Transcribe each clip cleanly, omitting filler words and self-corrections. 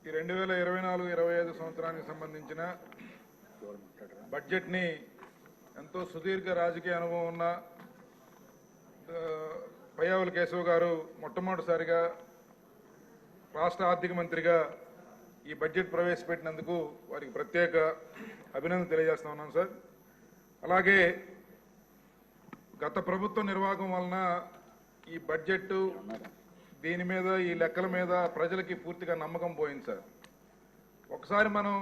ఈ 2024-25 సంవత్సరానికి సంబంధించిన బడ్జెట్ని ఎంతో సుదీర్ఘ రాజకీయ అనుభవం ఉన్న పయ్యావుల కేశవ్ గారు మొట్టమొదటిసారిగా రాష్ట్ర ఆర్థిక మంత్రిగా ఈ బడ్జెట్ ప్రవేశపెట్టినందుకు వారికి ప్రత్యేక అభినందన తెలియజేస్తా ఉన్నాం సార్. అలాగే గత ప్రభుత్వ నిర్వాహకం వలన ఈ బడ్జెట్ దీని మీద ఈ లెక్కల మీద ప్రజలకి పూర్తిగా నమ్మకం పోయింది సార్. ఒకసారి మనం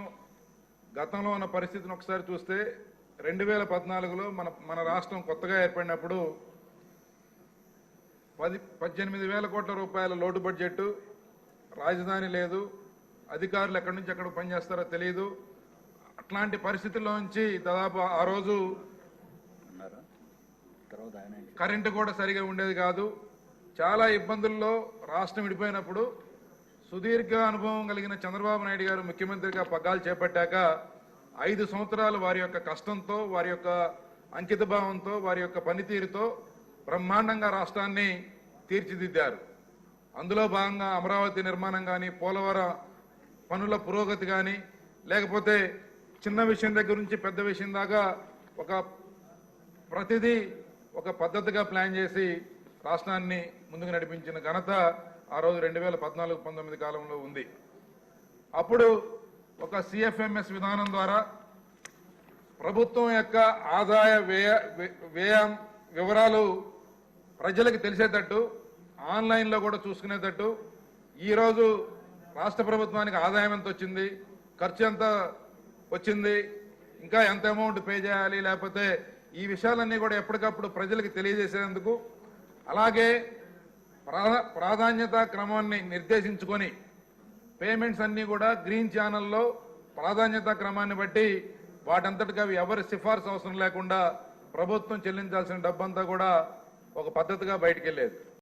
గతంలో ఉన్న పరిస్థితిని ఒకసారి చూస్తే 2014లో మన రాష్ట్రం కొత్తగా ఏర్పడినప్పుడు 18,000 కోట్ల రూపాయల లోటు బడ్జెట్, రాజధాని లేదు, అధికారులు ఎక్కడి నుంచి ఎక్కడ పనిచేస్తారో తెలియదు. అట్లాంటి పరిస్థితుల్లో నుంచి దాదాపు ఆ రోజు కరెంటు కూడా సరిగా ఉండేది కాదు. చాలా ఇబ్బందుల్లో రాష్ట్రం విడిపోయినప్పుడు సుదీర్ఘ అనుభవం కలిగిన చంద్రబాబు నాయుడు గారు ముఖ్యమంత్రిగా పగ్గాలు చేపట్టాక 5 సంవత్సరాలు వారి యొక్క కష్టంతో, వారి యొక్క అంకిత భావంతో, వారి యొక్క పనితీరుతో బ్రహ్మాండంగా రాష్ట్రాన్ని తీర్చిదిద్దారు. అందులో భాగంగా అమరావతి నిర్మాణం కానీ, పోలవరం పనుల పురోగతి కానీ, లేకపోతే చిన్న విషయం దగ్గర నుంచి పెద్ద విషయం దాకా ప్రతిదీ ఒక పద్ధతిగా ప్లాన్ చేసి రాష్ట్రాన్ని ముందుకు నడిపించిన ఘనత ఆ రోజు 2014-19 కాలంలో ఉంది. అప్పుడు ఒక సిఎఫ్ఎంఎస్ విధానం ద్వారా ప్రభుత్వం యొక్క ఆదాయ వ్యయ వివరాలు ప్రజలకు తెలిసేటట్టు, ఆన్లైన్లో కూడా చూసుకునేటట్టు, ఈరోజు రాష్ట్ర ప్రభుత్వానికి ఆదాయం ఎంత వచ్చింది, ఖర్చు ఎంత వచ్చింది, ఇంకా ఎంత అమౌంట్ పే చేయాలి, లేకపోతే ఈ విషయాలన్నీ కూడా ఎప్పటికప్పుడు ప్రజలకు తెలియజేసేందుకు, అలాగే ప్రాధాన్యత క్రమాన్ని నిర్దేశించుకొని పేమెంట్స్ అన్నీ కూడా గ్రీన్ ఛానల్లో ప్రాధాన్యత క్రమాన్ని బట్టి వాటంతటికి అవి ఎవరి సిఫార్సు అవసరం లేకుండా ప్రభుత్వం చెల్లించాల్సిన డబ్బంతా కూడా ఒక పద్ధతిగా బయటికి వెళ్ళేది.